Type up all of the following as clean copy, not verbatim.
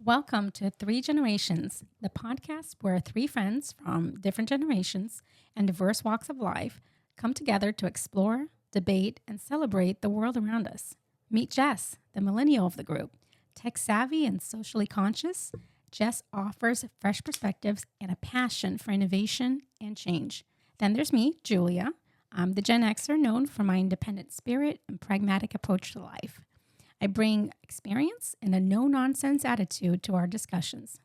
Welcome to Three Generations, the podcast where three friends from different generations and diverse walks of life come together to explore, debate, and celebrate the world around us. Meet Jess, the millennial of the group. Tech savvy and socially conscious, Jess offers fresh perspectives and a passion for innovation and change. Then there's me, Julia. I'm the Gen Xer known for my independent spirit and pragmatic approach to life. I bring experience and a no-nonsense attitude to our discussions.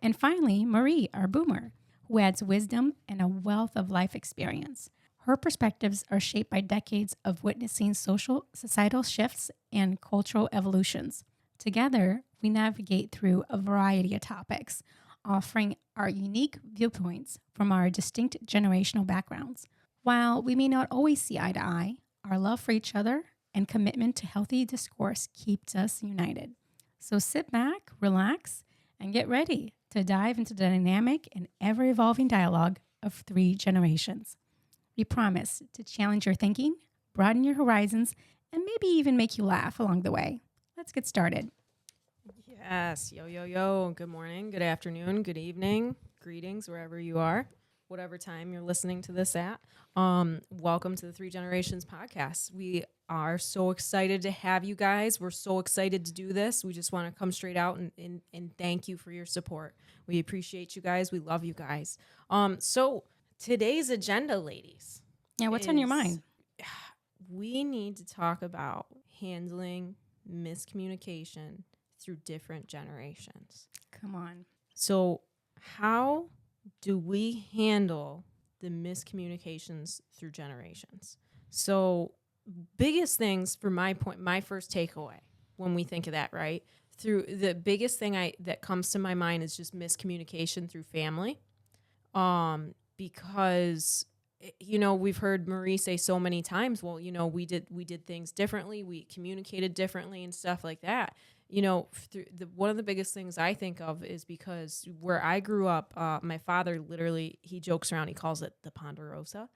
And finally, Marie, our boomer, who adds wisdom and a wealth of life experience. Her perspectives are shaped by decades of witnessing societal shifts and cultural evolutions. Together, we navigate through a variety of topics, offering our unique viewpoints from our distinct generational backgrounds. While we may not always see eye to eye, our love for each other and commitment to healthy discourse keeps us united. So sit back, relax, and get ready to dive into the dynamic and ever-evolving dialogue of three generations. We promise to challenge your thinking, broaden your horizons, and maybe even make you laugh along the way. Let's get started. Yes. Yo, yo, yo. Good morning, good afternoon, good evening. Greetings wherever you are, whatever time you're listening to this at. Welcome to the Three Generations podcast. We are so excited to have you guys. We're so excited to do this. We just want to come straight out and thank you for your support. We appreciate you guys. We love you guys. So today's agenda, ladies. Yeah, what's on your mind? We need to talk about handling miscommunication through different generations. Come on. So how do we handle the miscommunications through generations? So biggest things for my first takeaway when we think of that, right? Through the biggest thing that comes to my mind is just miscommunication through family. Because we've heard Marie say so many times, well, we did things differently, we communicated differently and stuff like that. One of the biggest things I think of is because where I grew up, my father literally, he jokes around, he calls it the Ponderosa,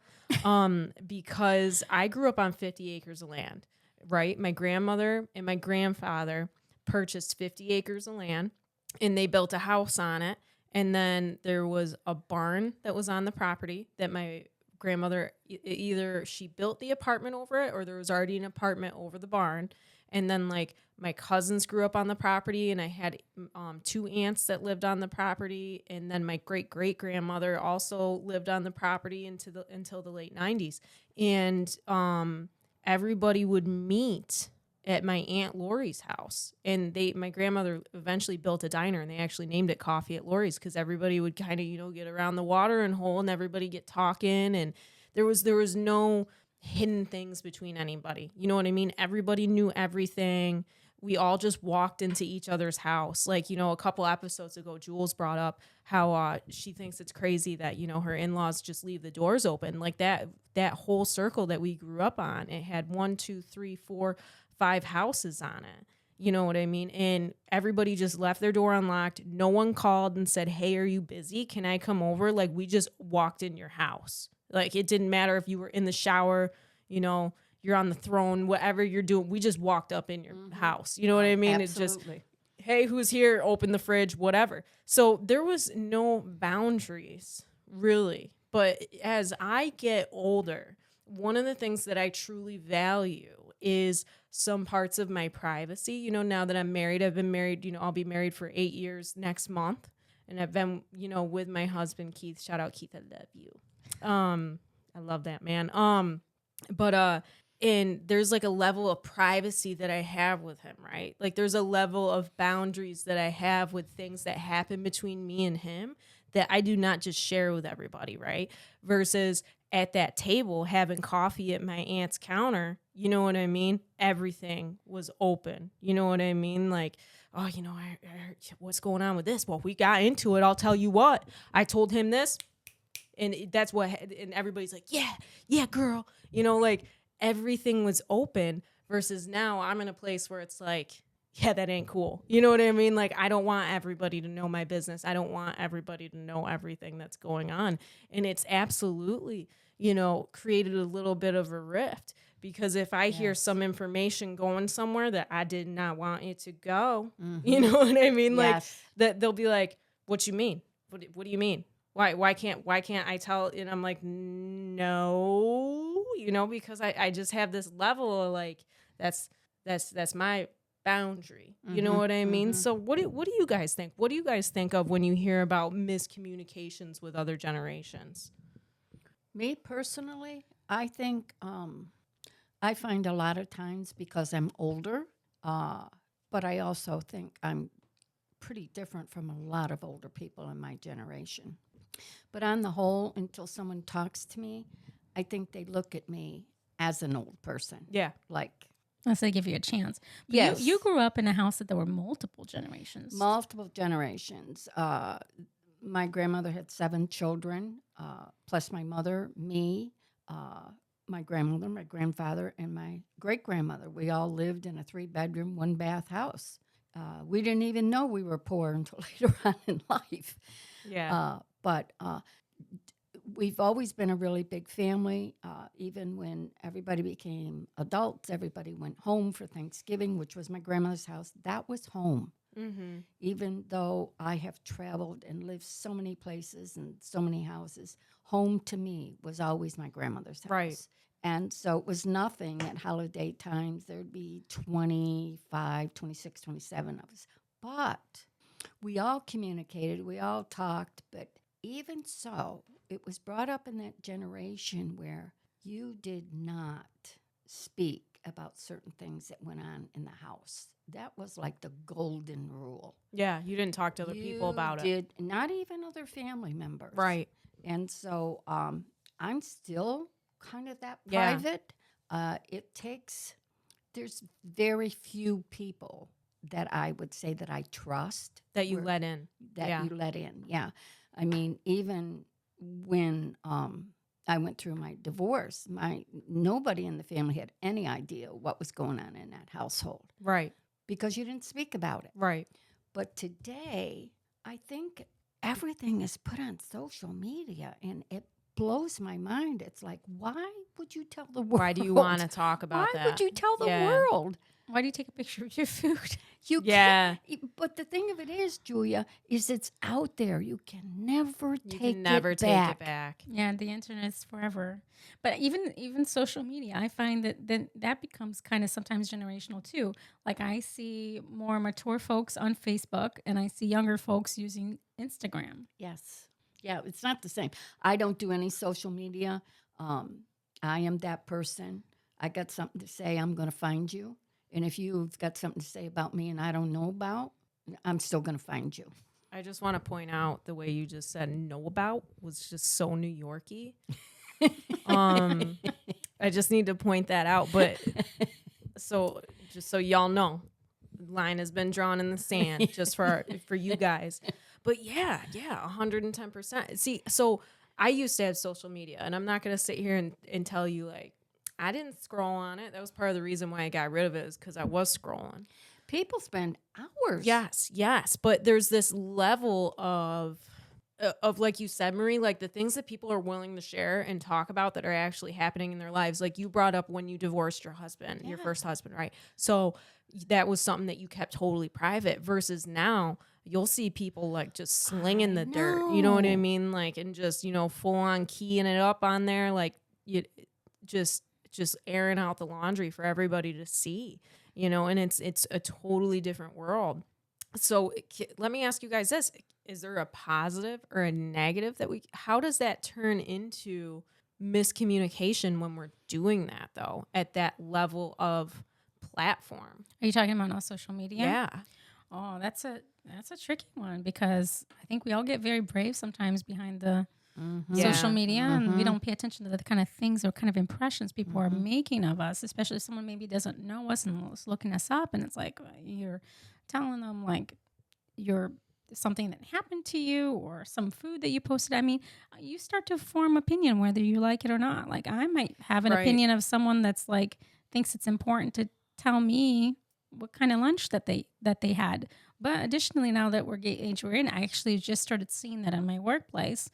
because I grew up on 50 acres of land, right? My grandmother and my grandfather purchased 50 acres of land and they built a house on it. And then there was a barn that was on the property that my grandmother, either she built the apartment over it or there was already an apartment over the barn. And then like my cousins grew up on the property and I had two aunts that lived on the property. And then my great-great-grandmother also lived on the property until the late 90s. And everybody would meet at my Aunt Lori's house. And my grandmother eventually built a diner and they actually named it Coffee at Lori's because everybody would kind of, get around the watering hole and everybody get talking. And there was no hidden things between anybody. You know what I mean? Everybody knew everything. We all just walked into each other's house. Like, a couple episodes ago, Jules brought up how she thinks it's crazy that, her in-laws just leave the doors open. Like that whole circle that we grew up on, it had 1, 2, 3, 4, 5 houses on it. You know what I mean? And everybody just left their door unlocked. No one called and said, hey, are you busy? Can I come over? Like we just walked in your house. Like it didn't matter if you were in the shower, you're on the throne, whatever you're doing. We just walked up in your house. You know what I mean? Absolutely. It's just, hey, who's here? Open the fridge, whatever. So there was no boundaries really. But as I get older, one of the things that I truly value is some parts of my privacy. Now that I'm married, I've been married, I'll be married for 8 years next month. And I've been, with my husband, Keith. Shout out, Keith. I love you. I love that man. And there's like a level of privacy that I have with him, right? Like there's a level of boundaries that I have with things that happen between me and him that I do not just share with everybody, right? Versus at that table having coffee at my aunt's counter, you know what I mean? Everything was open. You know what I mean? Like, oh, I heard what's going on with this? Well, we got into it. I'll tell you what. I told him this. And that's what, and everybody's like, yeah, girl. Like everything was open versus now I'm in a place where it's like, yeah, that ain't cool. You know what I mean? Like, I don't want everybody to know my business. I don't want everybody to know everything that's going on. And it's absolutely, created a little bit of a rift because if I hear some information going somewhere that I did not want it to go, you know what I mean? Yes. that they'll be like, what you mean? What do you mean? Why can't I tell? And I'm like, no, because I just have this level of like, that's my boundary. You know what I mean? So what do you guys think? What do you guys think of when you hear about miscommunications with other generations? Me personally, I think I find a lot of times because I'm older, but I also think I'm pretty different from a lot of older people in my generation. But on the whole, until someone talks to me, I think they look at me as an old person. Yeah. Like, Unless they give you a chance. But yes. You grew up in a house that there were multiple generations. Multiple generations. My grandmother had 7 children, plus my mother, me, my grandmother, my grandfather, and my great-grandmother. We all lived in a 3-bedroom, 1-bath house. We didn't even know we were poor until later on in life. Yeah. But we've always been a really big family. Even when everybody became adults, everybody went home for Thanksgiving, which was my grandmother's house. That was home. Mm-hmm. Even though I have traveled and lived so many places and so many houses, home to me was always my grandmother's house. Right. And so it was nothing at holiday times. There'd be 25, 26, 27 of us. But we all communicated, we all talked, but even so, it was brought up in that generation where you did not speak about certain things that went on in the house. That was like the golden rule. Yeah, you didn't talk to other people about it. Not even other family members. Right. And so I'm still kind of that Yeah. private. There's very few people that I would say that I trust. That you let in. You let in, yeah. I mean, even when I went through my divorce, nobody in the family had any idea what was going on in that household. Right. Because you didn't speak about it. Right. But today, I think everything is put on social media, and it blows my mind. It's like, why would you tell the world? Why do you want to talk about that? Why would you tell the world? Why do you take a picture of your food? You can't. But the thing of it is, Julia, is it's out there. You can never take it back. Yeah, the internet's forever. But even social media, I find that becomes kind of sometimes generational too. Like I see more mature folks on Facebook, and I see younger folks using Instagram. Yes. Yeah, it's not the same. I don't do any social media. I am that person. I got something to say, I'm going to find you. And if you've got something to say about me and I don't know about, I'm still going to find you. I just want to point out the way you just said "know about" was just so New Yorky. I just need to point that out. But just so y'all know, the line has been drawn in the sand just for you guys. But yeah, 110%. See, so I used to have social media, and I'm not going to sit here and tell you like, I didn't scroll on it. That was part of the reason why I got rid of it, is because I was scrolling. People spend hours. Yes. But there's this level of like you said, Marie, like the things that people are willing to share and talk about that are actually happening in their lives. Like you brought up when you divorced your husband, your first husband, right? So that was something that you kept totally private versus now you'll see people like just slinging the dirt. You know what I mean? Like, and just, full on keying it up on there. Like you just airing out the laundry for everybody to see, and it's a totally different world. So let me ask you guys this. Is there a positive or a negative how does that turn into miscommunication when we're doing that though, at that level of platform? Are you talking about on social media? Yeah. Oh, that's a tricky one, because I think we all get very brave sometimes behind the social media, and we don't pay attention to the kind of things or kind of impressions people are making of us, especially if someone maybe doesn't know us and is looking us up, and it's like you're telling them like you're something that happened to you or some food that you posted. I mean, you start to form opinion whether you like it or not. Like I might have an opinion of someone that's like thinks it's important to tell me what kind of lunch that they had. But additionally, now that we're age we're in, I actually just started seeing that in my workplace.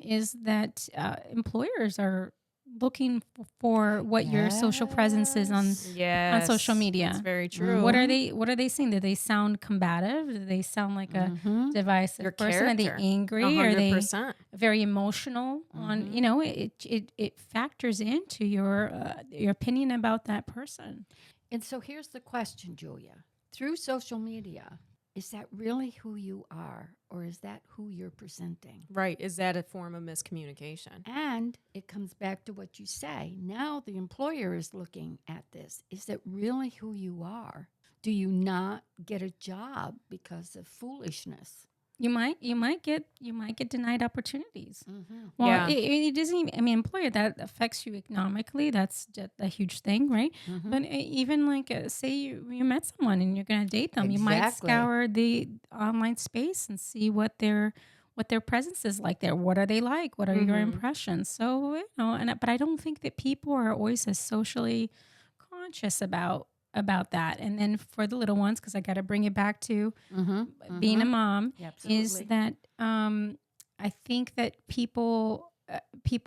Is that employers are looking for what your social presence is on Yes. social media. That's very true. What are they saying? Do they sound combative? Do they sound like a divisive Your person? Are they character. angry? Are they 100%. very emotional? On you know, it factors into your opinion about that person. And so here's the question, Julia. Through social media, is that really who you are, or is that who you're presenting? Right. Is that a form of miscommunication? And it comes back to what you say. Now the employer is looking at this. Is it really who you are? Do you not get a job because of foolishness? You might get denied opportunities. Well, Yeah. it doesn't even, I mean, employer, that affects you economically. That's just a huge thing, right? But even like, say you met someone and you're going to date them, you might Exactly. scour the online space and see what their presence is like there. What are they like? What are your impressions? So, but I don't think that people are always as socially conscious about that. And then for the little ones, because I got to bring it back to being a mom, is Absolutely. that I think that people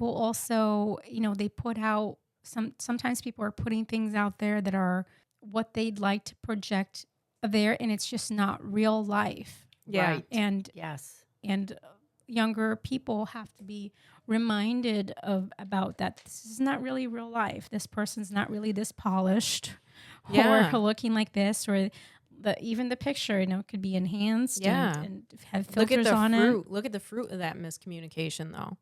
also, they put out sometimes people are putting things out there that are what they'd like to project there, and it's just not real life. Yeah. Right. And Yes. younger people have to be reminded about that. This is not really real life. This person's not really this polished Yeah. or looking like this, or even the picture, could be enhanced Yeah. and have Look at filters the on fruit. it. Look at the fruit of that miscommunication, though.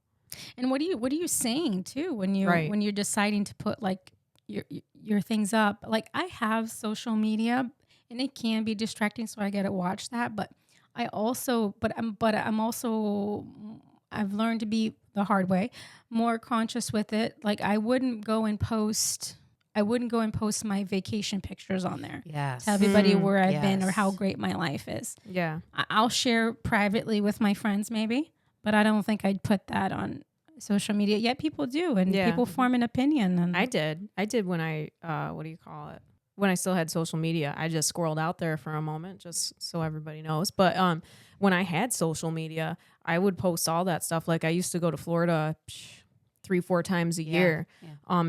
And what are you saying too when Right. you're deciding to put like your things up? Like, I have social media and it can be distracting, so I got to watch that. But I'm also I've learned to be the hard way more conscious with it. Like, I wouldn't go and post my vacation pictures on there. Yes. Tell everybody where I've been or yes. how great my life is. Yeah. I'll share privately with my friends maybe, but I don't think I'd put that on social media. Yet people do, and Yeah. people form an opinion. And I did when I, what do you call it? When I still had social media, I just squirreled out there for a moment just so everybody knows. But when I had social media, I would post all that stuff. Like, I used to go to Florida 3-4 times a year,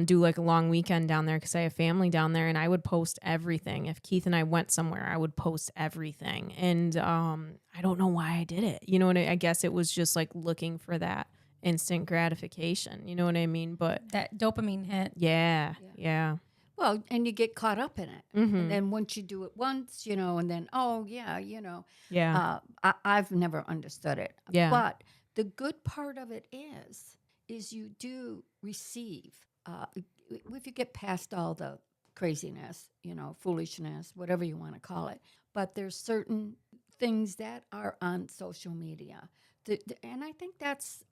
do like a long weekend down there because I have family down there, and I would post everything. If Keith and I went somewhere, I would post everything. And I don't know why I did it. You know what I guess it was just like looking for that instant gratification. You know what I mean? But that dopamine hit. yeah. Well, and you get caught up in it. Mm-hmm. And then once you do it once, and then, Yeah. I've never understood it. Yeah. But the good part of it is you do receive, if you get past all the craziness, foolishness, whatever you want to call it. But there's certain things that are on social media. And I think that's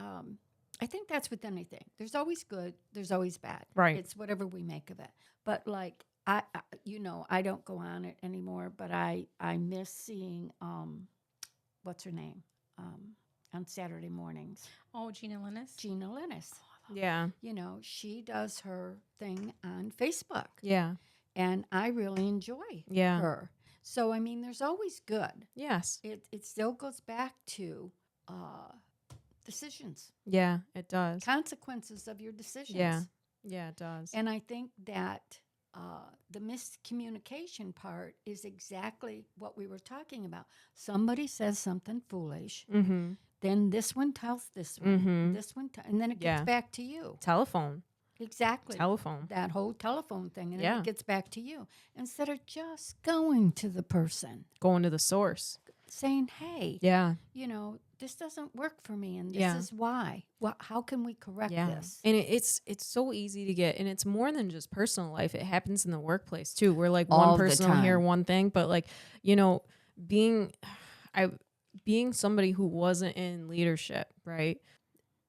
with anything. There's always good. There's always bad. Right. It's whatever we make of it. But like I don't go on it anymore. But I miss seeing what's her name on Saturday mornings. Oh, Gina Linus. Gina Linus. Yeah. She does her thing on Facebook. Yeah. And I really enjoy Yeah. her. So I mean, there's always good. Yes. It still goes back to decisions, Yeah, it does. consequences of your decisions. Yeah. Yeah, it does. And I think that the miscommunication part is exactly what we were talking about. Somebody says something foolish, Mm-hmm. then this one tells this one, Mhm. this one, and then it gets Yeah. back to you. Telephone. Exactly. Telephone. That whole telephone thing, and then Yeah. it gets back to you. Instead of just going to the person, Going to the source. saying, hey, Yeah. this doesn't work for me, and this Yeah. is why. Well, how can we correct Yeah. this? And it's so easy to get, and it's more than just personal life. It happens in the workplace too, where like All one the person will hear time. one thing, but like, being somebody who wasn't in leadership, right?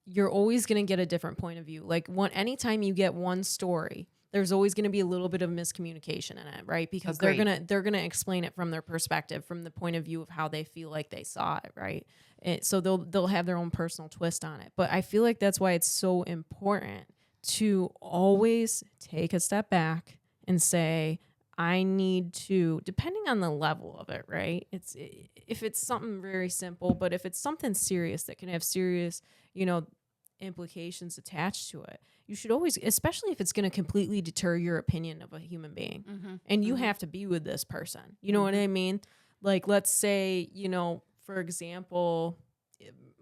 You're always going to get a different point of view. Like anytime you get one story, there's always going to be a little bit of miscommunication in it, right? Because Agreed. they're gonna explain it from their perspective, from the point of view of how they feel like they saw it, right? So they'll have their own personal twist on it. But I feel like that's why it's so important to always take a step back and say, I need to, depending on the level of it, right? If it's something very simple, but if it's something serious that can have serious, implications attached to it, you should always, especially if it's going to completely deter your opinion of a human being, and you have to be with this person. You know what I mean? Like, let's say, for example,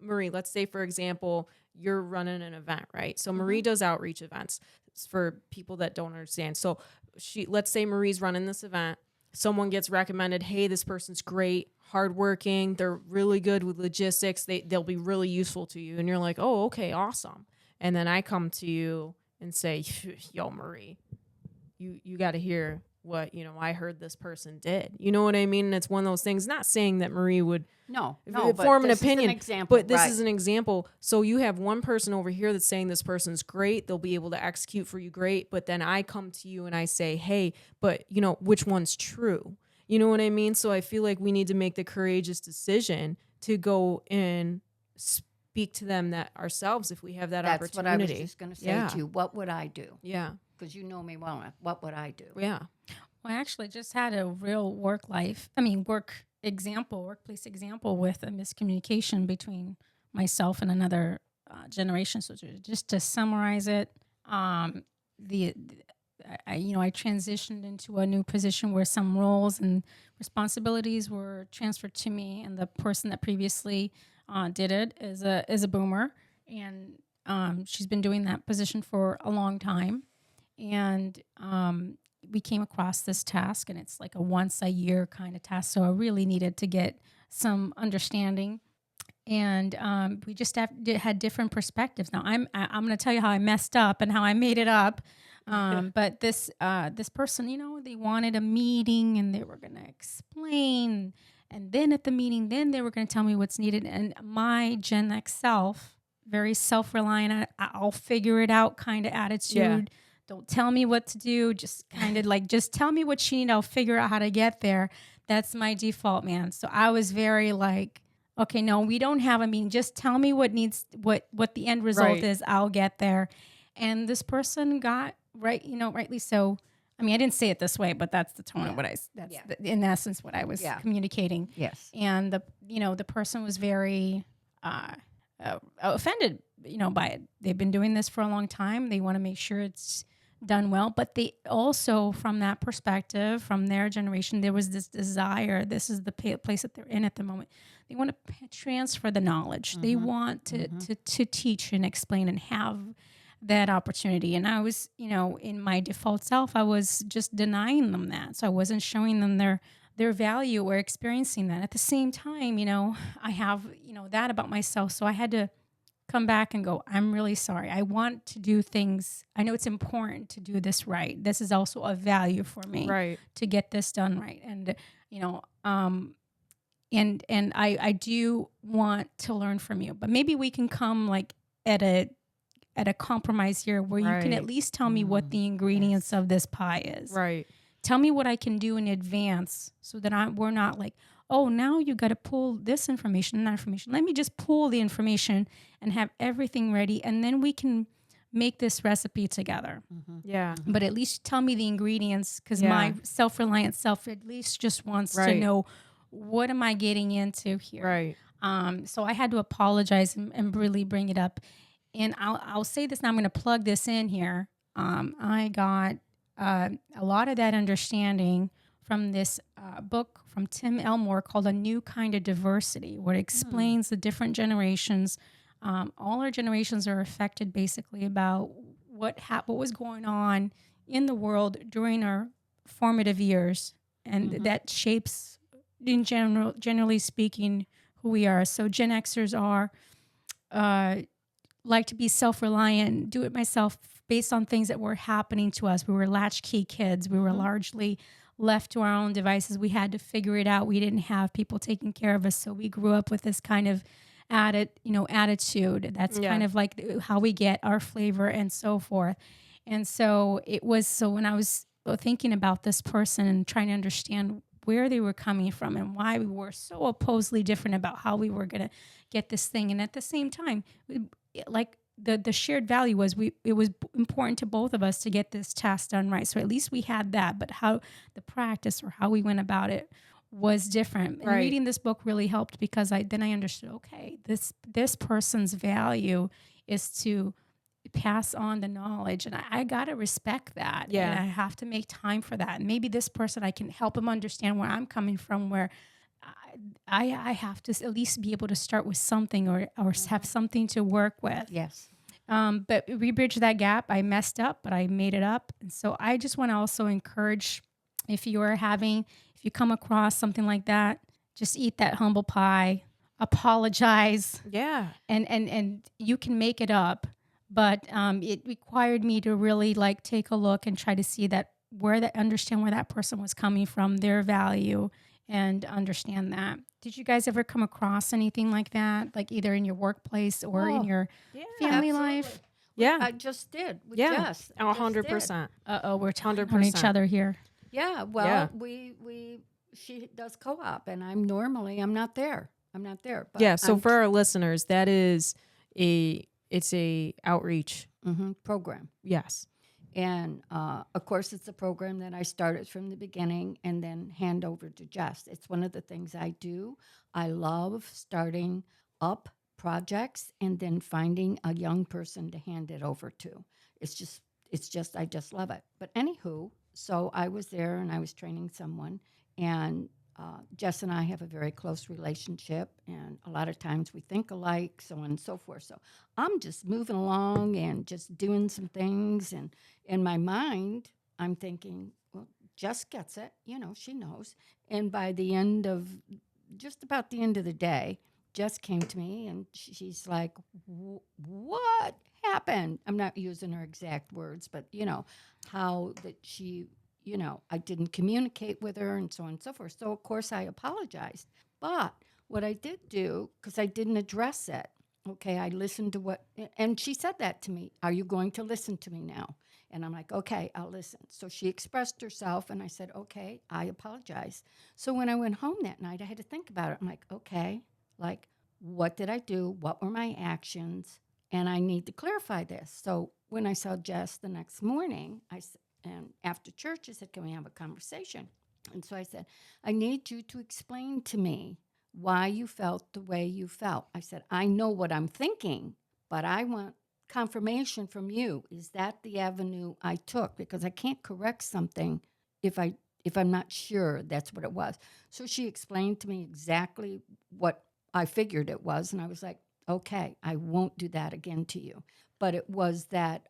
Marie, let's say, for example, you're running an event, right? So Marie does outreach events for people that don't understand. So let's say Marie's running this event. Someone gets recommended, hey, this person's great, hardworking, they're really good with logistics, they'll be really useful to you. And you're like, oh, okay, awesome. And then I come to you and say, yo, Marie, you got to hear what, I heard this person did. You know what I mean? And it's one of those things, not saying that Marie would form an opinion, but this is an example. So you have one person over here that's saying this person's great. They'll be able to execute for you great. But then I come to you and I say, hey, but which one's true? You know what I mean? So I feel like we need to make the courageous decision to go and speak to them that ourselves if we have that opportunity. That's what I was just going to say to you. What would I do? Yeah. Because you know me well enough. What would I do? Yeah. Well, I actually just had a real workplace example with a miscommunication between myself and another generation. So just to summarize it, I transitioned into a new position where some roles and responsibilities were transferred to me, and the person that previously did it is a boomer, and she's been doing that position for a long time. And we came across this task, and it's like a once a year kind of task. So I really needed to get some understanding, and we just had different perspectives. Now I'm going to tell you how I messed up and how I made it up. But this person, they wanted a meeting, and they were going to explain, and then at the meeting, then they were going to tell me what's needed. And my Gen X self, very self-reliant, I'll figure it out kind of attitude. Yeah. Don't tell me what to do. Just kind of like, just tell me what you need. I'll figure out how to get there. That's my default, man. So I was very like, okay, no, we don't have a meeting. Just tell me what the end result is. I'll get there. And this person got rightly so. I mean, I didn't say it this way, but that's the tone of what in essence, what I was communicating. Yes. And the person was very offended, by it. They've been doing this for a long time. They want to make sure it's done well, but they also, from that perspective, from their generation, there was this desire. This is the place that they're in at the moment. They want to transfer the knowledge. They want to teach and explain and have that opportunity. And I was, in my default self, I was just denying them that. So I wasn't showing them their value or experiencing that. At the same time, I have, that about myself. So I had to come back and go, I'm really sorry. I want to do things. I know it's important to do this right. This is also a value for me to get this done right. And, and I do want to learn from you, but maybe we can come like at a compromise here where you can at least tell me what the ingredients of this pie is. Right. Tell me what I can do in advance so that we're not like, oh, now you got to pull this information and that information. Let me just pull the information and have everything ready, and then we can make this recipe together. Yeah. But at least tell me the ingredients, because my self-reliant self at least just wants to know, what am I getting into here? Right. So I had to apologize and really bring it up. And I'll say this now, I'm going to plug this in here. I got a lot of that understanding from this book from Tim Elmore called A New Kind of Diversity, where it explains the different generations. All our generations are affected basically about what was going on in the world during our formative years. And that shapes, generally speaking, who we are. So Gen Xers are like to be self-reliant, do it myself based on things that were happening to us. We were latchkey kids. We were largely left to our own devices. We had to figure it out. We didn't have people taking care of us. So we grew up with this kind of attitude. That's kind of like how we get our flavor and so forth. And so when I was thinking about this person and trying to understand where they were coming from and why we were so oppositely different about how we were going to get this thing. And at the same time, like the shared value was it was important to both of us to get this task done right. So at least we had that, but how the practice or how we went about it was different. And reading this book really helped, because I understood, okay, this person's value is to pass on the knowledge, and I got to respect that. Yeah. And I have to make time for that. And maybe this person, I can help him understand where I'm coming from, where I have to at least be able to start with something, or have something to work with. Yes. But we bridged that gap. I messed up, but I made it up. And so I just want to also encourage, if you come across something like that, just eat that humble pie, apologize, Yeah. and you can make it up. But it required me to really like take a look and try to see understand where that person was coming from, their value, and understand that. Did you guys ever come across anything like that, like either in your workplace or in your Yeah. family Absolutely. life? Yeah. I just did. We Yeah. just. I just 100%. We're talking on each 100%. other here. did. Yeah. Well, Yeah. she does co-op, and I'm not there. I'm not there. But Yeah. So I'm for our listeners, that is it's a outreach. program. Yes. And of course, it's a program that I started from the beginning and then hand over to Jess. It's one of the things I do. I love starting up projects and then finding a young person to hand it over to. I just love it. But anywho, so I was there and I was training someone, and Jess and I have a very close relationship, and a lot of times we think alike, so on and so forth. So I'm just moving along and just doing some things, and in my mind, I'm thinking, well, Jess gets it, she knows. And by just about the end of the day, Jess came to me and she's like, what happened? I'm not using her exact words, but how that she, I didn't communicate with her and so on and so forth. So, of course, I apologized. But what I did do, because I didn't address it, okay, I listened to and she said that to me. Are you going to listen to me now? And I'm like, okay, I'll listen. So she expressed herself, and I said, okay, I apologize. So when I went home that night, I had to think about it. I'm like, okay, like, what did I do? What were my actions? And I need to clarify this. So when I saw Jess the next morning, and after church, I said, can we have a conversation? And so I said, I need you to explain to me why you felt the way you felt. I said, I know what I'm thinking, but I want confirmation from you. Is that the avenue I took? Because I can't correct something if I'm not sure that's what it was. So she explained to me exactly what I figured it was, and I was like, okay, I won't do that again to you. But it was that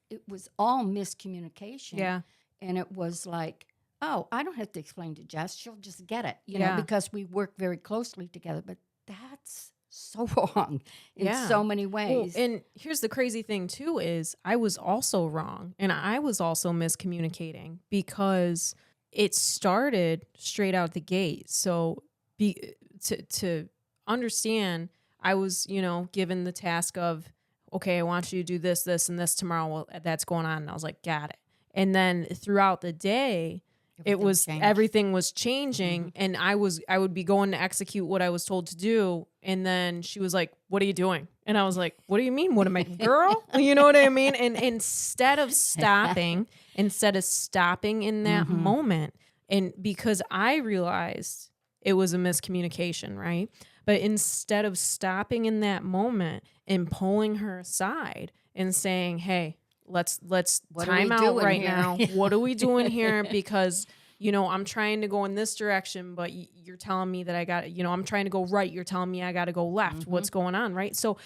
it was all miscommunication. Yeah. And it was like, oh, I don't have to explain to Jess. She'll just get it, Yeah. because we work very closely together. But that's so wrong in Yeah. so many ways. Well, and here's the crazy thing too is I was also wrong, and I was also miscommunicating because it started straight out the gate. So to understand, I was, given the task of, okay, I want you to do this, this, and this tomorrow. Well, that's going on. And I was like, got it. And then throughout the day, everything was changing, and I would be going to execute what I was told to do, and then she was like, what are you doing? And I was like, what do you mean? What am I, girl? You know what I mean? And instead of stopping in that moment, and because I realized it was a miscommunication, right? But instead of stopping in that moment and pulling her aside and saying, hey, let's time out right now. What are we doing here? Because, I'm trying to go in this direction, but you're telling me that I got, I'm trying to go right. You're telling me I got to go left. What's going on? Right. So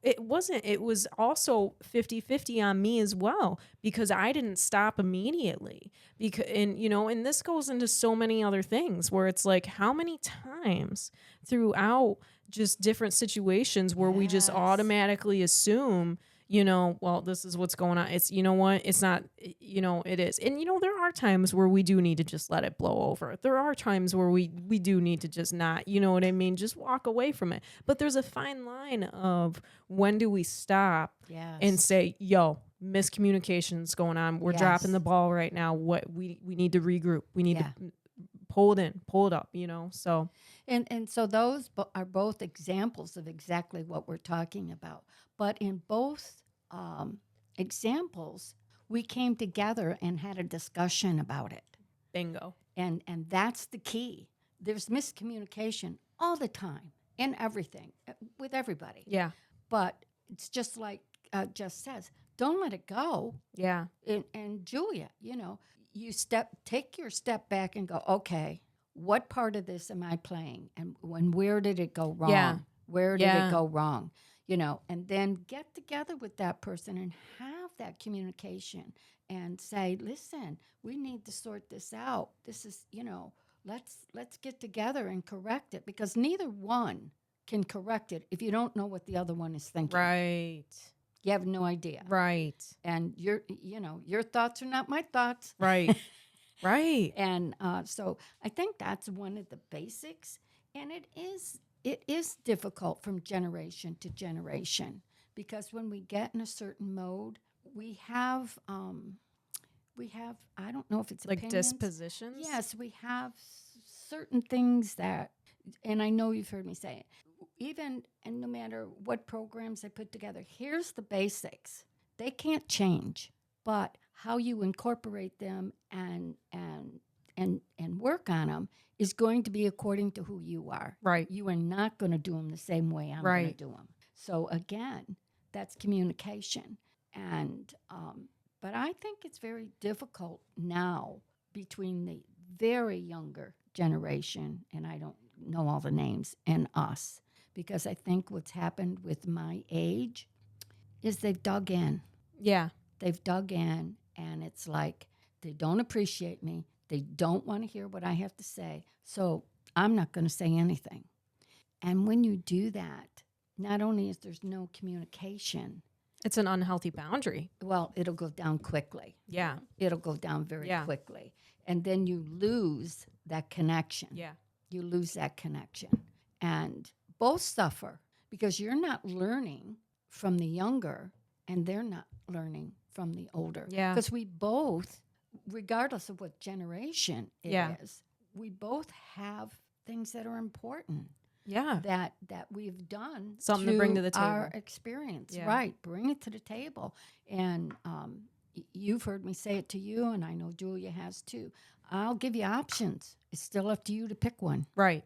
it was also 50-50 on me as well, because I didn't stop immediately and this goes into so many other things where it's like, how many times throughout just different situations where we just automatically assume, well, this is what's going on. It's, it's not, it is. And, there are times where we do need to just let it blow over. There are times where we do need to just not, just walk away from it. But there's a fine line of when do we stop and say, yo, miscommunication's going on. We're dropping the ball right now. What we need to regroup. We need to pull it up, so. And so those are both examples of exactly what we're talking about. But in both examples, we came together and had a discussion about it. Bingo. And that's the key. There's miscommunication all the time in everything with everybody. Yeah. But it's just like just says, don't let it go. Yeah. And Julia, take your step back and go, okay, what part of this am I playing? And where did it go wrong? Yeah. Where did Yeah. it go wrong? And then get together with that person and have that communication and say, listen, we need to sort this out. This is, let's get together and correct it, because neither one can correct it if you don't know what the other one is thinking. Right. You have no idea. Right. And your thoughts are not my thoughts. Right. Right. And so I think that's one of the basics. And it is difficult from generation to generation, because when we get in a certain mode, we have I don't know if it's Like opinions. dispositions? Yes, we have certain things that, and I know you've heard me say it, even, and no matter what programs I put together, here's the basics. They can't change, but how you incorporate them and work on them is going to be according to who you are. Right. You are not going to do them the same way I'm going to do them. So again, that's communication. And but I think it's very difficult now between the very younger generation, and I don't know all the names, and us, because I think what's happened with my age is they've dug in. Yeah. They've dug in, and it's like they don't appreciate me. They don't want to hear what I have to say, so I'm not going to say anything. And when you do that, not only is there's no communication, It's an unhealthy boundary. well, it'll go down quickly. Yeah. It'll go down very Yeah. quickly. And then you lose that connection. Yeah. You lose that connection. And both suffer, because you're not learning from the younger and they're not learning from the older. Yeah. Because we both, regardless of what generation it is, we both have things that are important. Yeah. That we've done, Something to bring to the table. Our experience, Yeah. right? Bring it to the table. And you've heard me say it to you, and I know Julia has too. I'll give you options. It's still up to you to pick one. Right.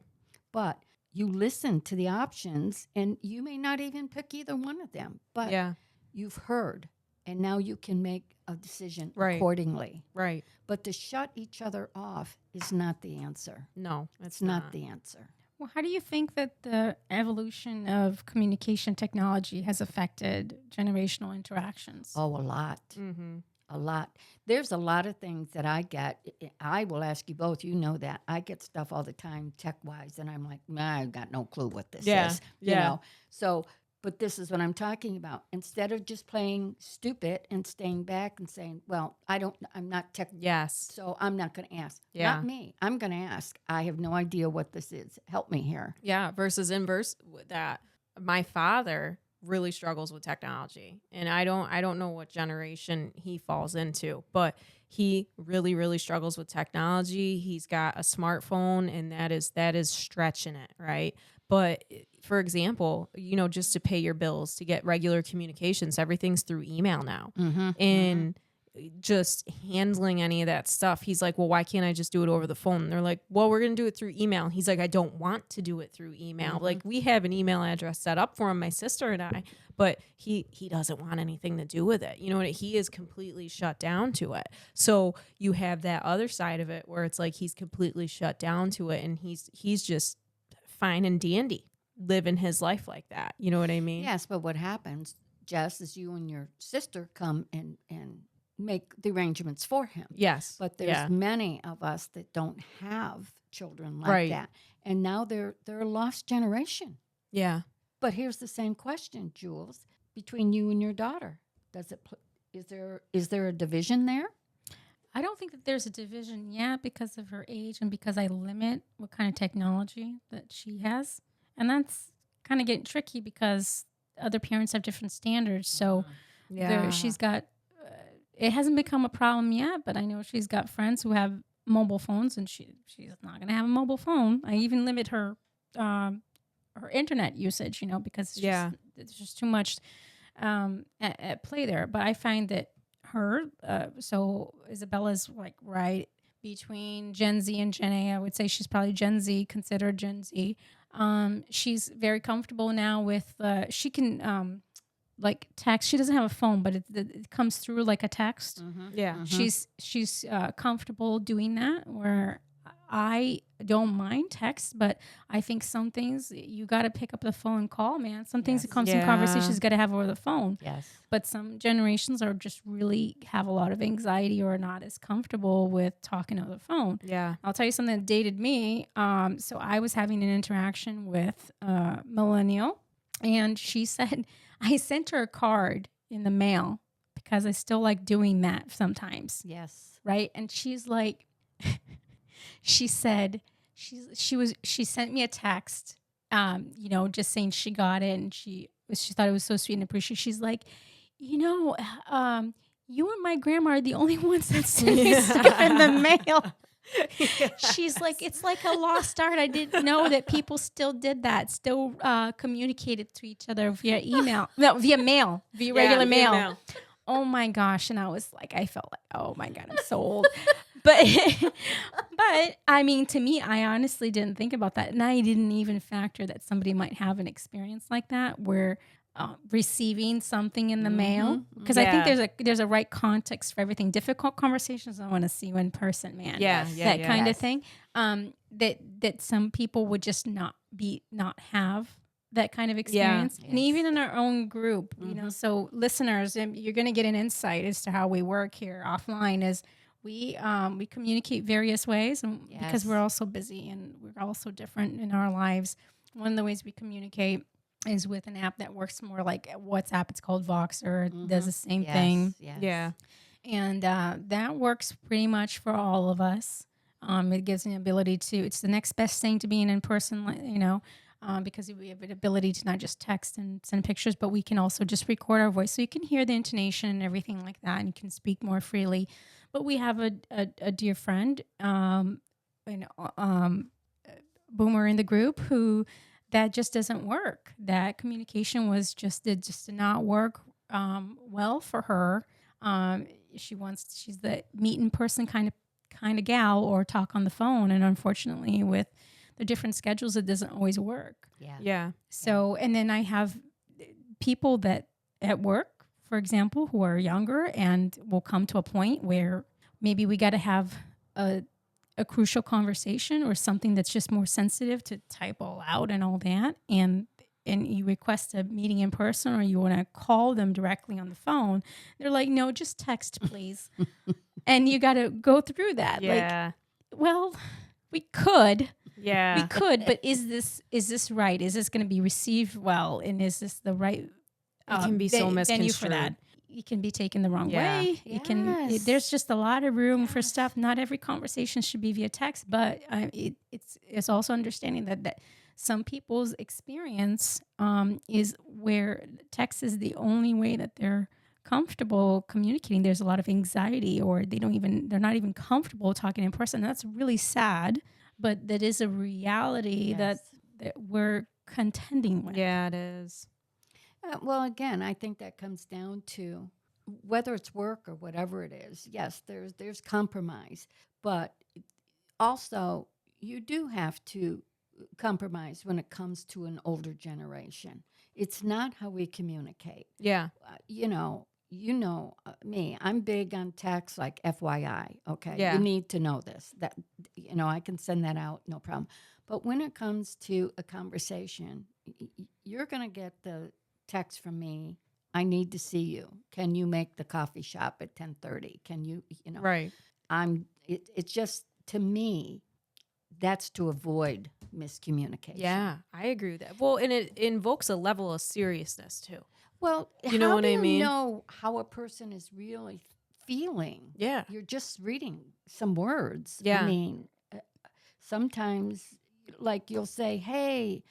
But you listen to the options, and you may not even pick either one of them. But Yeah. you've heard, and now you can make a decision Right. accordingly. Right. But to shut each other off is not the answer. No, It's not the answer. Well, how do you think that the evolution of communication technology has affected generational interactions? Oh, a lot. Mm-hmm. A lot. There's a lot of things that I get. I will ask you both. You know that. I get stuff all the time tech-wise, and I'm like, I've got no clue what this is. You know? So, but this is what I'm talking about. Instead of just playing stupid and staying back and saying, well, I'm not tech. Yes. So I'm not going to ask. Yeah. Not me. I'm going to ask. I have no idea what this is. Help me here. Yeah. Versus inverse with that. My father really struggles with technology, and I don't know what generation he falls into, but he really, really struggles with technology. He's got a smartphone, and that is stretching it, right? But for example, just to pay your bills, to get regular communications, everything's through email now. Mm-hmm. And just handling any of that stuff, he's like, well, why can't I just do it over the phone? And they're like, well, we're going to do it through email. He's like, I don't want to do it through email. Mm-hmm. Like, we have an email address set up for him, my sister and I, but he doesn't want anything to do with it. You know what? He is completely shut down to it. So you have that other side of it where it's like he's completely shut down to it, and he's just fine and dandy living his life like that. You know what I mean? Yes, but what happens, Jess, is you and your sister come and make the arrangements for him. Yes. But there's many of us that don't have children like that. And now they're a lost generation. Yeah. But here's the same question, Jules, between you and your daughter. Is there a division there? I don't think that there's a division yet because of her age and because I limit what kind of technology that she has. And that's kind of getting tricky because other parents have different standards. So she's got, it hasn't become a problem yet, but I know she's got friends who have mobile phones, and she's not going to have a mobile phone. I even limit her internet usage, because it's just too much at play there. But I find that so Isabella's like right between Gen Z and Gen A. I would say she's probably Gen Z, considered Gen Z. She's very comfortable now with, she can like text. She doesn't have a phone, but it comes through like a text. Yeah. She's comfortable doing that, where I don't mind text, but I think some things you got to pick up the phone and call, man. Some things that comes in conversations got to have over the phone. Yes. But some generations are just really have a lot of anxiety or not as comfortable with talking over the phone. Yeah. I'll tell you something that dated me. So I was having an interaction with a millennial, and she said, I sent her a card in the mail because I still like doing that sometimes. Yes. Right. And she's like, she said, she sent me a text, just saying she got it, and she thought it was so sweet and appreciated. She's like, you and my grandma are the only ones that send me stuff in the mail. She's like, it's like a lost art. I didn't know that people still did that, still communicated to each other via email, no, via mail, via regular mail. Oh my gosh. And I was like, I felt like, oh my God, I'm so old. But I mean, to me, I honestly didn't think about that. And I didn't even factor that somebody might have an experience like that where receiving something in the mail. Because I think there's a right context for everything. Difficult conversations, I want to see you in person, man. That kind of thing. That some people would just not have that kind of experience. And even in our own group, so listeners, you're going to get an insight as to how we work here offline is we communicate various ways, and because we're all so busy and we're all so different in our lives. One of the ways we communicate is with an app that works more like WhatsApp. It's called Voxer. It does the same thing. Yes. And that works pretty much for all of us. It gives an ability it's the next best thing to being in person, because we have an ability to not just text and send pictures, but we can also just record our voice. So you can hear the intonation and everything like that, and you can speak more freely. But we have a dear friend, Boomer in the group, who that just doesn't work. That communication just did not work well for her. She's the meet in person kind of gal, or talk on the phone, and unfortunately with the different schedules, it doesn't always work. So, and then I have people that at work, for example, who are younger and will come to a point where maybe we got to have a crucial conversation or something that's just more sensitive to type all out and all that. And you request a meeting in person, or you want to call them directly on the phone. They're like, no, just text, please. And you got to go through that. Like, well, we could. We could, but is this right? Is this going to be received well? And is this the right it can be so misconstrued for that? It can be taken the wrong way. There's just a lot of room for stuff. Not every conversation should be via text, but it's also understanding that some people's experience is where text is the only way that they're comfortable communicating. There's a lot of anxiety, or they're not even comfortable talking in person. That's really sad. But that is a reality that we're contending with. Yeah, it is. Well, again, I think that comes down to whether it's work or whatever it is. Yes, there's compromise, but also you do have to compromise when it comes to an older generation. It's not how we communicate. Yeah. Me, I'm big on text, like FYI, okay? Yeah. You need to know this. That I can send that out, no problem. But when it comes to a conversation, you're going to get the text from me, I need to see you. Can you make the coffee shop at 10:30? Can you, Right. It's just, to me, that's to avoid miscommunication. Yeah, I agree with that. Well, and it invokes a level of seriousness too. Well, you know what I mean? You know how a person is really feeling. Yeah. You're just reading some words. Yeah. I mean, sometimes, like, you'll say, hey,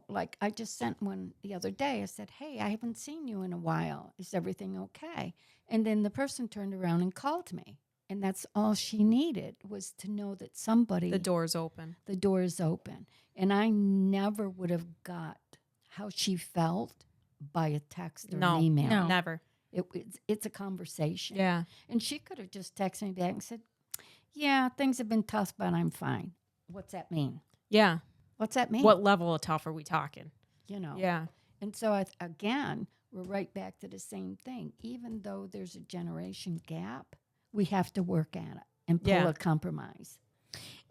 like I just sent one the other day. I said, hey, I haven't seen you in a while. Is everything okay? And then the person turned around and called me. And that's all she needed, was to know that somebody... The door's open. The door is open. And I never would have got how she felt by a text or an email. No, never. It's a conversation. Yeah. And she could have just texted me back and said, yeah, things have been tough, but I'm fine. What's that mean? Yeah. What's that mean? What level of tough are we talking? Yeah. Yeah. And so, again, we're right back to the same thing. Even though there's a generation gap, we have to work at it and pull a compromise.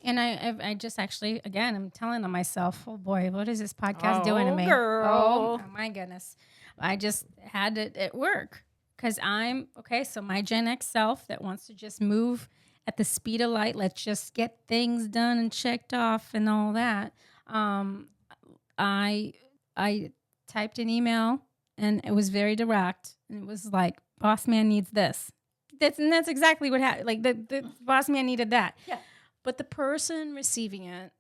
And I just actually, again, I'm telling on myself, oh boy, what is this podcast doing to me? Girl. Oh my goodness. I just had it at work because so my Gen X self that wants to just move at the speed of light, let's just get things done and checked off and all that. I typed an email and it was very direct. And it was like, boss man needs this. That's exactly what happened. Like the boss man needed that. Yeah. But the person receiving it,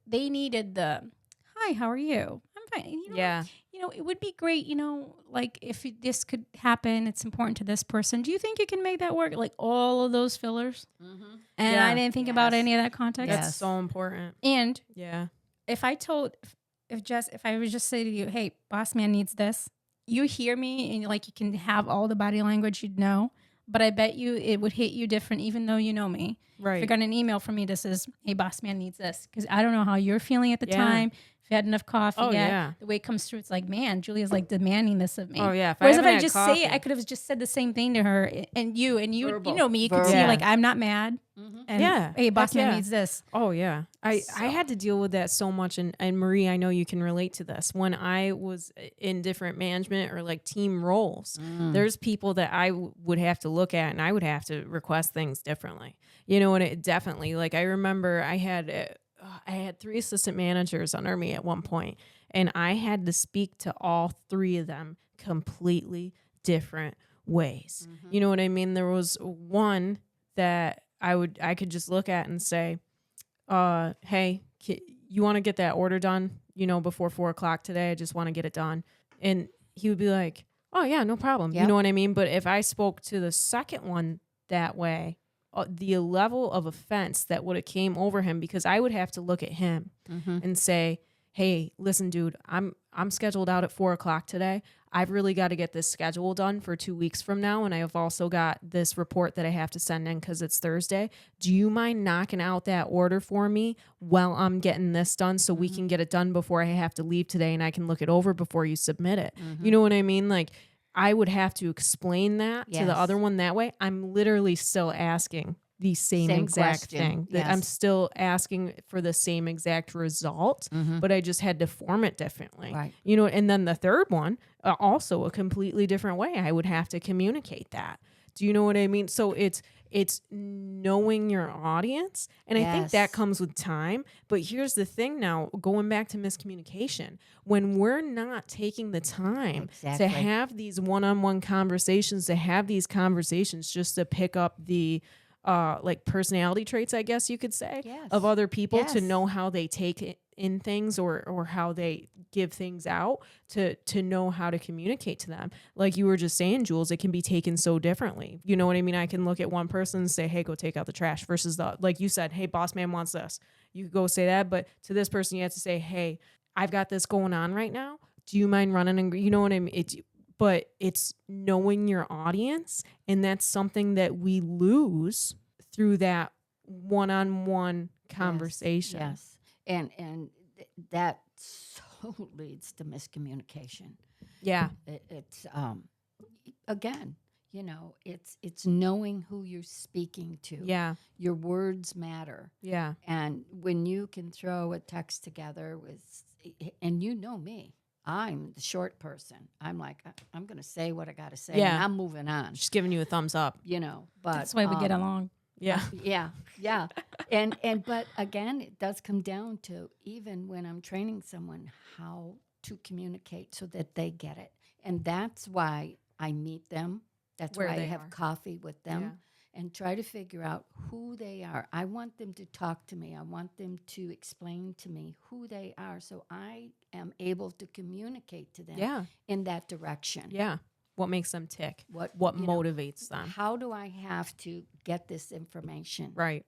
they needed the, hi, how are you? I'm fine. It would be great, like if this could happen, it's important to this person. Do you think you can make that work? Like all of those fillers. Mm-hmm. And I didn't think about any of that context. That's so important. And Yeah. if I was just say to you, hey, boss man needs this, you hear me and like you can have all the body language you'd know. But I bet you it would hit you different, even though you know me. Right. If you got an email from me that says, hey, boss man needs this. Because I don't know how you're feeling at the time. If you had enough coffee yet. The way it comes through, it's like, man, Julia's like demanding this of me. Oh, yeah. Whereas if I just say it, I could have just said the same thing to her. And you know me. You could see, like, I'm not mad. Mm-hmm. And, hey, boss man needs this. Oh, yeah. I had to deal with that so much. And Marie, I know you can relate to this. When I was in different management or like team roles, there's people that I would have to look at and I would have to request things differently. You know, and it definitely, like, I remember I had 3 assistant managers under me at one point, and I had to speak to all 3 of them completely different ways. Mm-hmm. You know what I mean? There was one that I could just look at and say, hey, you want to get that order done, before 4:00 today? I just want to get it done. And he would be like, oh yeah, no problem. Yep. You know what I mean? But if I spoke to the second one that way, the level of offense that would have came over him, because I would have to look at him and say, hey, listen, dude, I'm scheduled out at 4:00 today. I've really got to get this schedule done for 2 weeks from now. And I have also got this report that I have to send in because it's Thursday. Do you mind knocking out that order for me while I'm getting this done so we can get it done before I have to leave today and I can look it over before you submit it? You know what I mean? Like, I would have to explain that to the other one that way. I'm literally still asking the same exact thing. Yes. I'm still asking for the same exact result, but I just had to form it differently. Right. And then the third one, also a completely different way. I would have to communicate that. Do you know what I mean? So it's knowing your audience. And I think that comes with time. But here's the thing now, going back to miscommunication, when we're not taking the time to have these one-on-one conversations, to have these conversations just to pick up the like personality traits, I guess you could say, of other people, to know how they take in things or how they give things out, to know how to communicate to them. Like you were just saying, Jules, it can be taken so differently. You know what I mean? I can look at one person and say, hey, go take out the trash, versus like you said, hey, boss man wants this. You could go say that, but to this person, you have to say, hey, I've got this going on right now. Do you mind running? And you know what I mean? But it's knowing your audience, and that's something that we lose through that one-on-one conversation. Yes. And that so leads to miscommunication. Yeah. It's again, it's knowing who you're speaking to. Yeah. Your words matter. Yeah. And when you can throw a text together and you know me, I'm the short person. I'm like, I'm going to say what I got to say, and I'm moving on. Just giving you a thumbs up. But that's why we get along. Yeah. Yeah. But again, it does come down to, even when I'm training someone, how to communicate so that they get it. And that's why I meet them. That's why I have coffee with them and try to figure out who they are. I want them to talk to me. I want them to explain to me who they are, so I am able to communicate to them in that direction. Yeah. What makes them tick? What motivates them? How do I have to get this information? Right.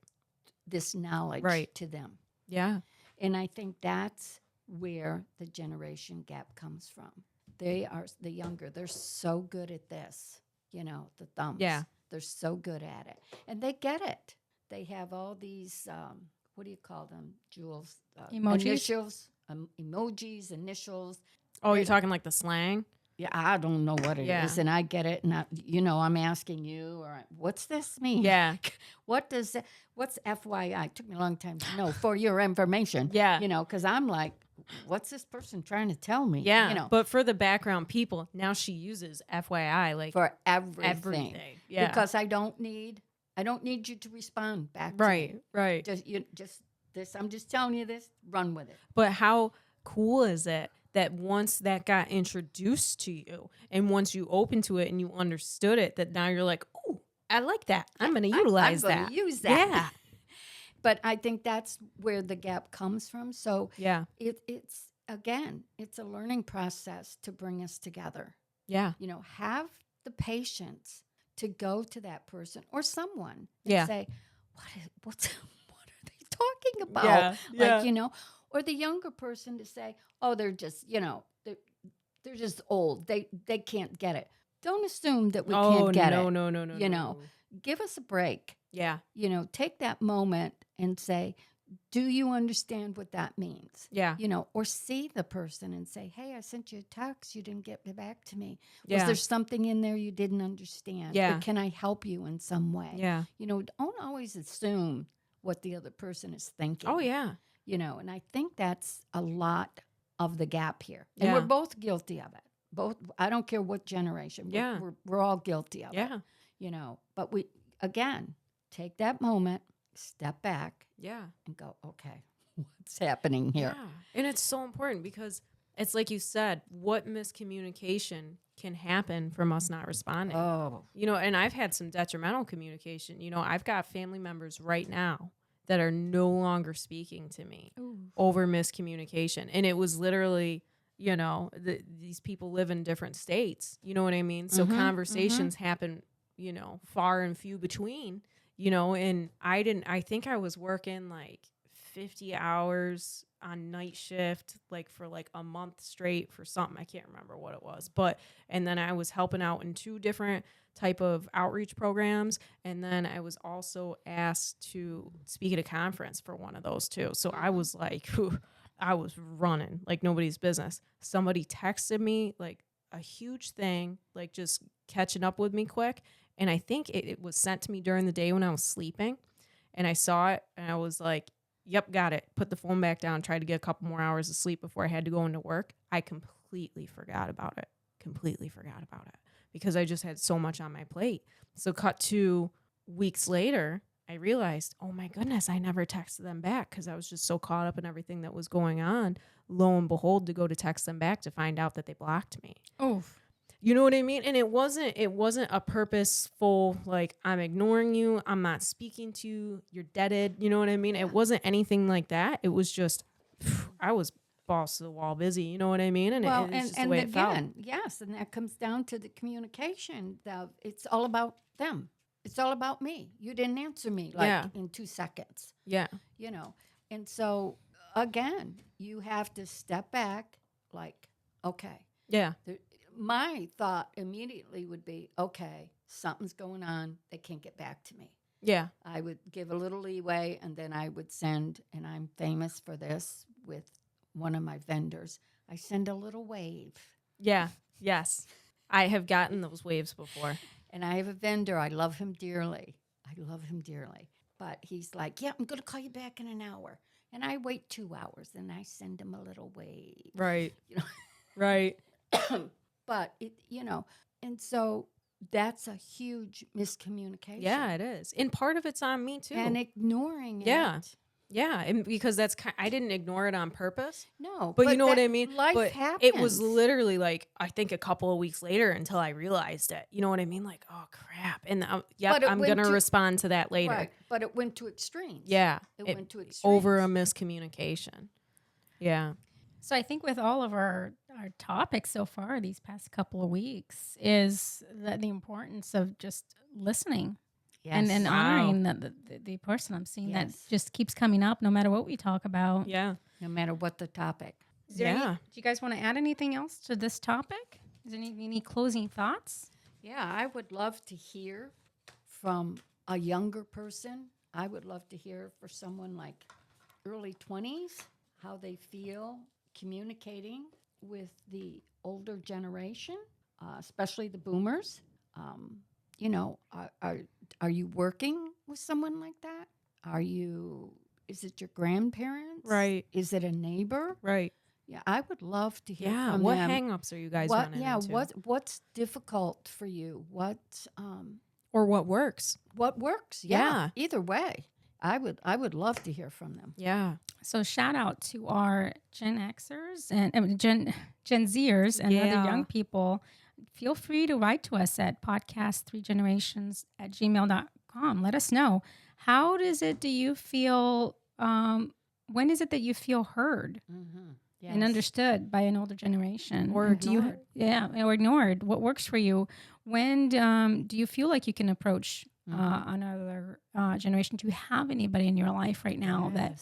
This knowledge to them. Yeah. And I think that's where the generation gap comes from. They are the younger. They're so good at this, the thumbs. Yeah. They're so good at it. And they get it. They have all these, what do you call them, Jules? Emojis? Initials, emojis, initials. Oh, you're talking like the slang? Yeah, I don't know what it is, Yeah. and I get it. And I'm asking you, or what's this mean? Yeah. What does that? What's FYI? It took me a long time to know for your information. Yeah. Because I'm like, what's this person trying to tell me? Yeah. But for the background people, now she uses FYI like For everything. everything. Yeah. Because I don't need you to respond back to right. me. Right. Just this. I'm just telling you this. Run with it. But how cool is it that once that got introduced to you and once you opened to it and you understood it, that now you're like, oh, I like that. I'm going to utilize I'm that. going to use that. Yeah. But I think that's where the gap comes from. So Yeah. it's a learning process to bring us together. Yeah. Have the patience to go to that person or someone and Yeah. say, what are they talking about? Yeah. Yeah. Like, or the younger person to say, oh, they're just, they're just old. They can't get it. Don't assume that we can't get it. No. Give us a break. Yeah. Take that moment and say, do you understand what that means? Yeah. Or see the person and say, hey, I sent you a text. You didn't get back to me. Was Yeah. there something in there you didn't understand? Yeah. Or can I help you in some way? Yeah. Don't always assume what the other person is thinking. Oh, yeah. And I think that's a lot of the gap here. And Yeah. we're both guilty of it. Both. I don't care what generation. Yeah. We're all guilty of Yeah. it. But we, again, take that moment, step back, Yeah. and go, okay, what's happening here? Yeah. And it's so important because it's like you said, what miscommunication can happen from us not responding? Oh, And I've had some detrimental communication. I've got family members right now that are no longer speaking to me over miscommunication. And it was literally, these people live in different states. You know what I mean? So conversations happen, far and few between, and I think I was working like 50 hours on night shift, like for like a month straight for something. I can't remember what it was, and then I was helping out in 2 different type of outreach programs. And then I was also asked to speak at a conference for one of those too. So I was like, I was running like nobody's business. Somebody texted me like a huge thing, like just catching up with me quick. And I think it was sent to me during the day when I was sleeping. And I saw it and I was like, yep, got it. Put the phone back down, tried to get a couple more hours of sleep before I had to go into work. I completely forgot about it. Because I just had so much on my plate. So cut to weeks later, I realized, oh my goodness, I never texted them back because I was just so caught up in everything that was going on. Lo and behold, to go to text them back to find out that they blocked me. Oh, You know what I mean? And it wasn't a purposeful, like, I'm ignoring you, I'm not speaking to you, you're deaded. You know what I mean? It wasn't anything like that. It was just, I was balls to the wall busy. You know what I mean? And it's just the way it felt. Yes, and that comes down to the communication. It's all about them. It's all about me. You didn't answer me in 2 seconds. Yeah. And so again, you have to step back. Like, okay. Yeah. My thought immediately would be, okay, something's going on. They can't get back to me. Yeah. I would give a little leeway, and then I would send, and I'm famous for this with one of my vendors, I send a little wave. Yeah. Yes. I have gotten those waves before. And I have a vendor. I love him dearly. But he's like, yeah, I'm going to call you back in an hour. And I wait 2 hours, and I send him a little wave. Right. Right. But, and so that's a huge miscommunication. Yeah, it is. And part of it's on me, too. And ignoring Yeah. it. Yeah, and because I didn't ignore it on purpose. No. But you know what I mean? Life happens. It was literally like, I think a couple of weeks later until I realized it. You know what I mean? Like, oh, crap. And I'm going to respond to that later. Right, but it went to extremes. Yeah. It went to extremes. Over a miscommunication. Yeah. so I think with all of our topics so far these past couple of weeks is the importance of just listening. Yes. And Wow. honoring the person. I'm seeing that just keeps coming up no matter what we talk about. Yeah. No matter what the topic. Is there do you guys want to add anything else to this topic? Is there any closing thoughts? Yeah, I would love to hear from a younger person. I would love to hear for someone like early 20s how they feel communicating with the older generation, especially the boomers. You know, are you working with someone like that? Is it your grandparents? Right. Is it a neighbor? Right. Yeah, I would love to hear Yeah. from What them. hang-ups are you guys What? running Yeah. into? What's difficult for you? Or what works? What works? Yeah. Either way, I would love to hear from them. Yeah. So shout out to our Gen Xers and Gen Zers and other young people. Feel free to write to us at podcast3generations@gmail.com. Let us know. How does it do you feel? When is it that you feel heard and understood by an older generation? Or And do you, ignored. or ignored? What works for you? When do you feel like you can approach another generation? Do you have anybody in your life right now that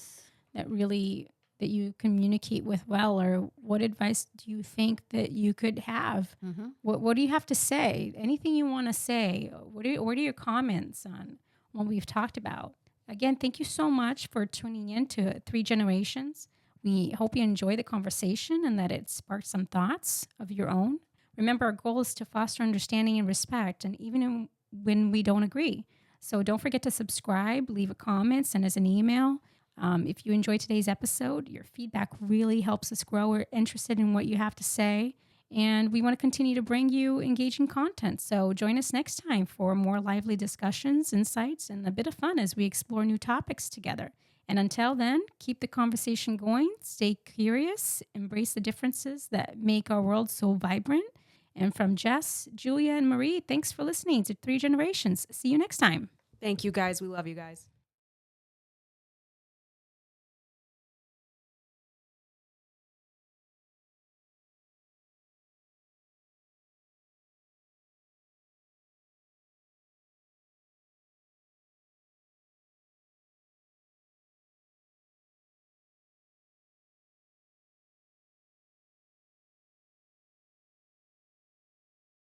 really that you communicate with well, or what advice do you think that you could have? What do you have to say? Anything you want to say? What are your comments on what we've talked about? Again, thank you so much for tuning in to Three Generations. We hope you enjoy the conversation and that it sparked some thoughts of your own. Remember, our goal is to foster understanding and respect, and even when we don't agree. So don't forget to subscribe, leave a comment, send us an email. If you enjoyed today's episode, your feedback really helps us grow. We're interested in what you have to say, and we want to continue to bring you engaging content. So join us next time for more lively discussions, insights, and a bit of fun as we explore new topics together. And until then, keep the conversation going, stay curious, embrace the differences that make our world so vibrant. And from Jess, Julia, and Marie, thanks for listening to Three Generations. See you next time. Thank you, guys. We love you guys.